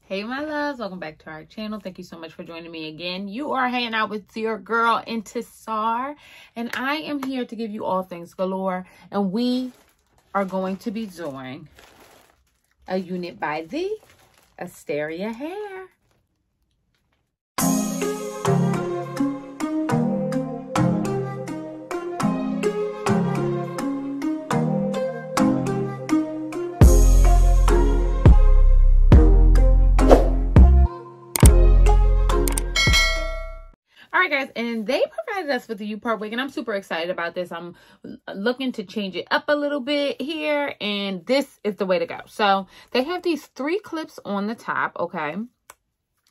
Hey my loves, welcome back to our channel. Thank you so much for joining me again. You are hanging out with your girl Intisar, and I am here to give you all things galore, and we are going to be doing a unit by the Asteria hair. Alright guys, and they provided us with the U-part wig, and I'm super excited about this. I'm looking to change it up a little bit here, and this is the way to go. So they have these 3 clips on the top, okay?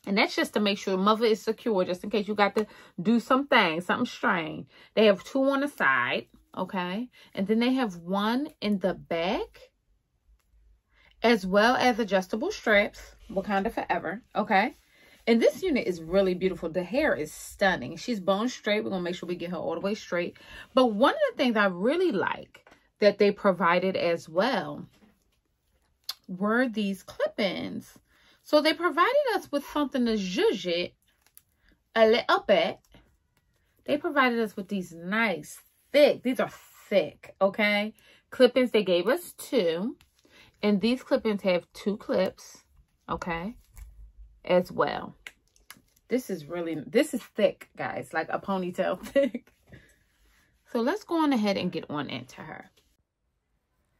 And that's just to make sure the mother is secure, just in case you got to do something strange. They have 2 on the side, okay? And then they have 1 in the back, as well as adjustable straps, Wakanda forever, okay? And this unit is really beautiful. The hair is stunning. She's bone straight. We're going to make sure we get her all the way straight. But one of the things I really like that they provided as well were these clip-ins. So they provided us with something to zhuzh it a little bit. They provided us with these nice, thick, these are thick, okay? Clip-ins, they gave us 2. And these clip-ins have 2 clips, okay? As well. This is thick, guys, like a ponytail thick. So let's go on ahead and get on into her.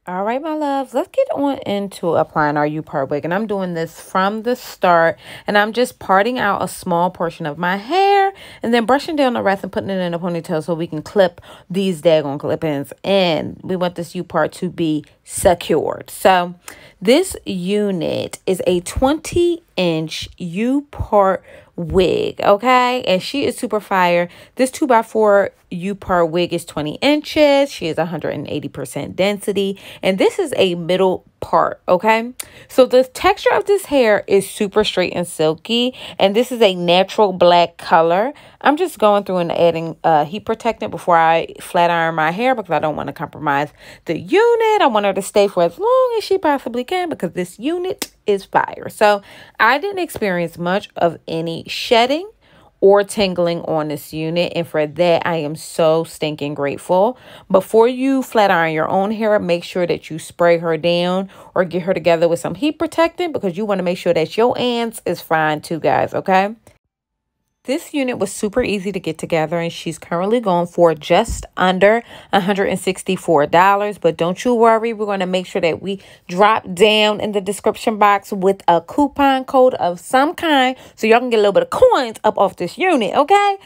All right, my loves, let's get on into applying our U-part wig. And I'm doing this from the start. And I'm just parting out a small portion of my hair and then brushing down the rest and putting it in a ponytail so we can clip these daggone clip-ins. And we want this U-part to be secured. So this unit is a 20-inch U-part wig, okay? And she is super fire. This 2x4 U-part wig is 20 inches. She is 180% density. And this is a middle part, okay? So the texture of this hair is super straight and silky. And this is a natural black color. I'm just going through and adding heat protectant before I flat iron my hair because I don't want to compromise the unit. I want her to stay for as long as she possibly can because this unit is fire. So I didn't experience much of any shedding or tingling on this unit, and for that I am so stinking grateful. Before you flat iron your own hair, make sure that you spray her down or get her together with some heat protectant because you want to make sure that your ends is fine too, guys, okay? This unit was super easy to get together, and she's currently going for just under $164. But don't you worry, we're going to make sure that we drop down in the description box with a coupon code of some kind so y'all can get a little bit of coins up off this unit, okay?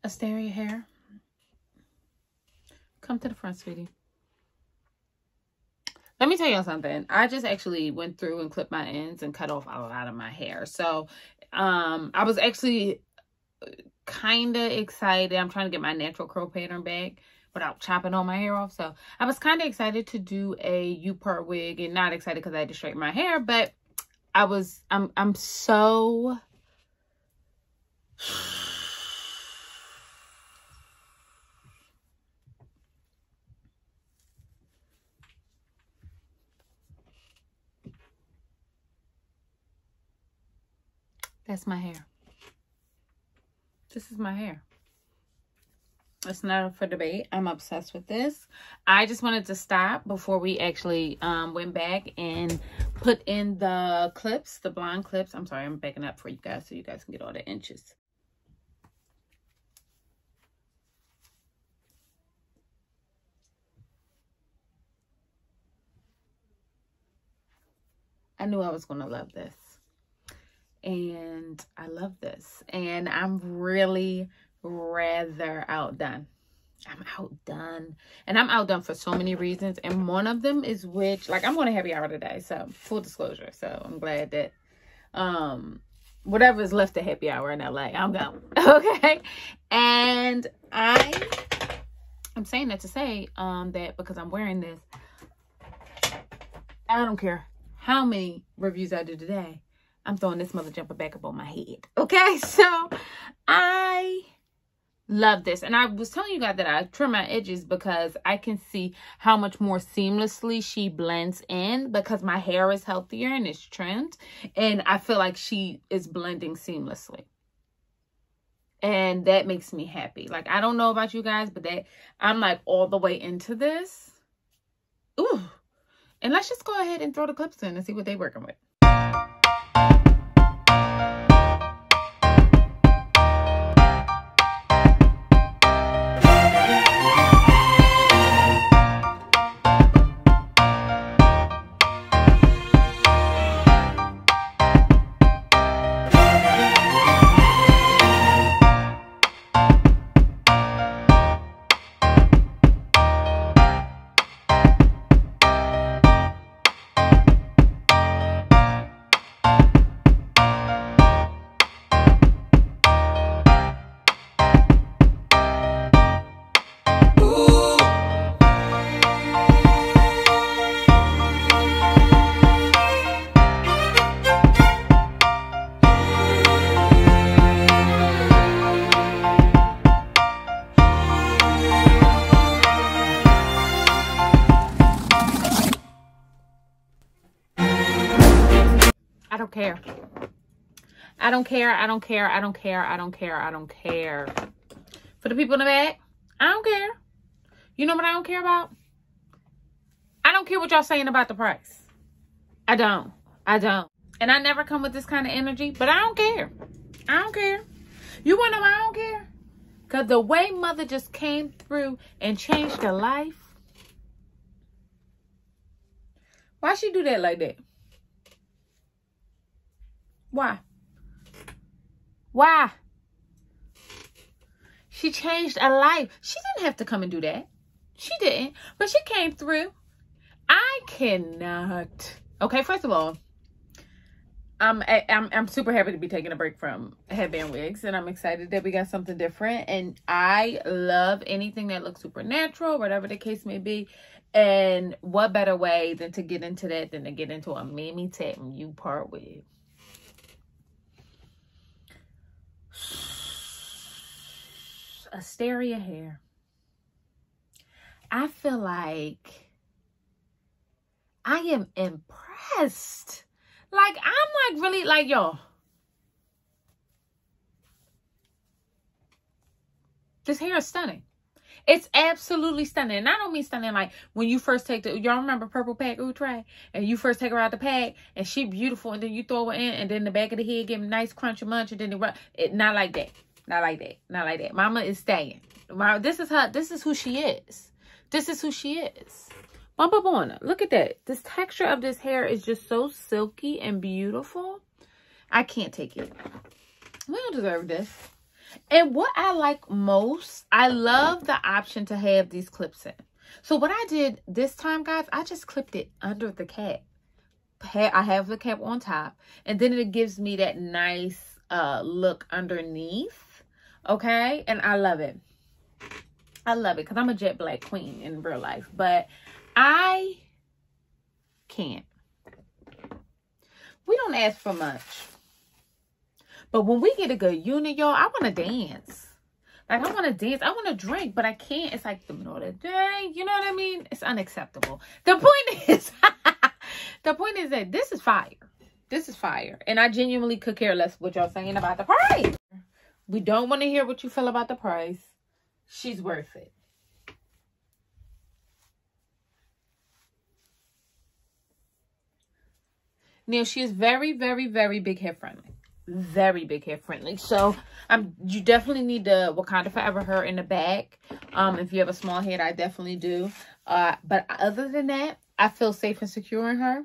Asteria hair, come to the front, sweetie. Let me tell y'all something. I just actually went through and clipped my ends and cut off a lot of my hair. So I was actually kind of excited. I'm trying to get my natural curl pattern back without chopping all my hair off. So I was kind of excited to do a U-part wig, and not excited because I had to straighten my hair, but I'm so that's my hair. This is my hair. It's not up for debate. I'm obsessed with this. I just wanted to stop before we actually went back and put in the clips, the blonde clips. I'm sorry, I'm backing up for you guys so you guys can get all the inches. I knew I was going to love this. And I love this. And I'm really rather outdone. I'm outdone. And I'm outdone for so many reasons. And one of them is which, like, I'm going to happy hour today. So, full disclosure. So, I'm glad that whatever is left at happy hour in LA, I'm going. Okay? And I I'm saying that to say that because I'm wearing this, I don't care how many reviews I do today, I'm throwing this mother jumper back up on my head. Okay, so I love this. And I was telling you guys that I trim my edges because I can see how much more seamlessly she blends in because my hair is healthier and it's trimmed. And I feel like she is blending seamlessly. And that makes me happy. Like, I don't know about you guys, but that I'm like all the way into this. Ooh. And let's just go ahead and throw the clips in and see what they're working with. I don't care. I don't care. I don't care. I don't care. I don't care. I don't care. For the people in the back, I don't care. You know what I don't care about? I don't care what y'all saying about the price. I don't. I don't. And I never come with this kind of energy, but I don't care. I don't care. You want to know why I don't care? Because the way mother just came through and changed her life. Why she do that like that? Why? Why? She changed a life. She didn't have to come and do that. She didn't. But she came through. I cannot. Okay, first of all, I'm super happy to be taking a break from headband wigs, and I'm excited that we got something different. And I love anything that looks supernatural, whatever the case may be. And what better way than to get into that than to get into a Mimi Tat You part wig. Asteria hair. I feel like I am impressed. Like, I'm like really like, y'all. This hair is stunning. It's absolutely stunning. And I don't mean stunning like when you first take the, y'all remember Purple Pack Outre? And you first take her out the pack and she beautiful and then you throw her in and then the back of the head give nice crunch and munch and then not like that. Not like that. Not like that. Mama is staying. This is her. This is who she is. This is who she is. Bump up on her. Look at that. This texture of this hair is just so silky and beautiful. I can't take it. We don't deserve this. And what I like most, I love the option to have these clips in. So what I did this time, guys, I just clipped it under the cap. I have the cap on top. And then it gives me that nice look underneath. Okay, and I love it. I love it because I'm a jet black queen in real life, but I can't. We don't ask for much, but when we get a good unit, y'all, I want to dance. Like, I want to dance. I want to drink, but I can't. It's like the middle of the day. You know what I mean? It's unacceptable. The point is, the point is that this is fire. This is fire, and I genuinely could care less what y'all saying about the price. We don't want to hear what you feel about the price. She's worth it. Now, she is very, very, very big hair friendly. Very big hair friendly. So, you definitely need the Wakanda Forever her in the back. If you have a small head, I definitely do. But other than that, I feel safe and secure in her.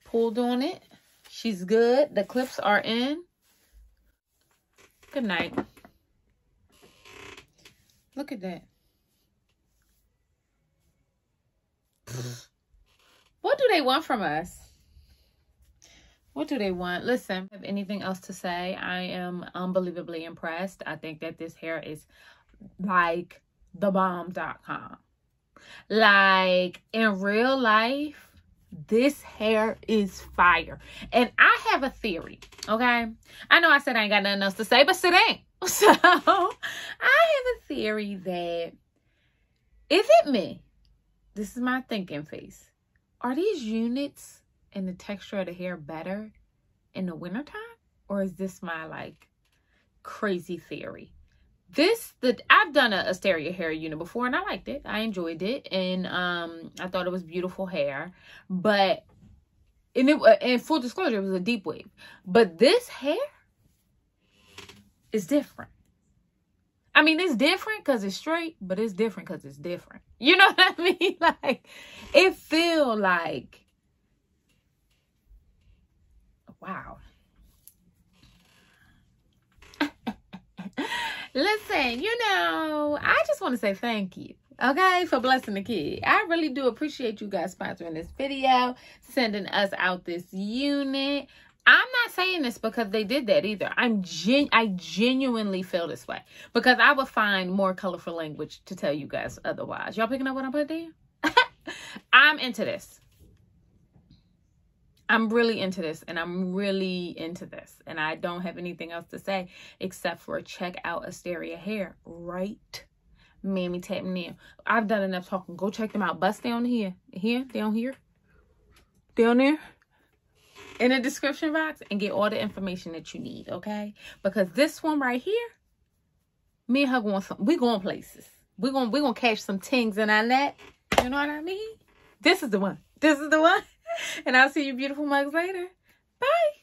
Pulled on it. She's good. The clips are in. Good night. Look at that. What do they want from us? What do they want? Listen, have anything else to say? I am unbelievably impressed. I think that this hair is like thebomb.com. Like, in real life, this hair is fire. And I have a theory, okay? I know I said I ain't got nothing else to say, but sit down. So, I have a theory that, is it me? This is my thinking face. Are these units and the texture of the hair better in the wintertime? Or is this my, like, crazy theory? I've done a Asteria hair unit before, and I liked it. I enjoyed it, and I thought it was beautiful hair. But in full disclosure, it was a deep wave. But this hair is different. I mean, it's different because it's straight, but it's different because it's different. You know what I mean? Like, it feel like, wow. Listen, you know, I just want to say thank you, okay, for blessing the kid. I really do appreciate you guys sponsoring this video, sending us out this unit. I'm not saying this because they did that either. I genuinely feel this way because I would find more colorful language to tell you guys otherwise. Y'all picking up what I'm putting down? I'm into this. I'm really into this, and I'm really into this, and I don't have anything else to say except for check out Asteria hair, right? Mammy tap nail. I've done enough talking. Go check them out. Bust down here, down here, down there, in the description box, and get all the information that you need, okay? Because this one right here, me and her we going places. We're gonna catch some tings in our net. You know what I mean? This is the one. This is the one. And I'll see you beautiful mugs later. Bye.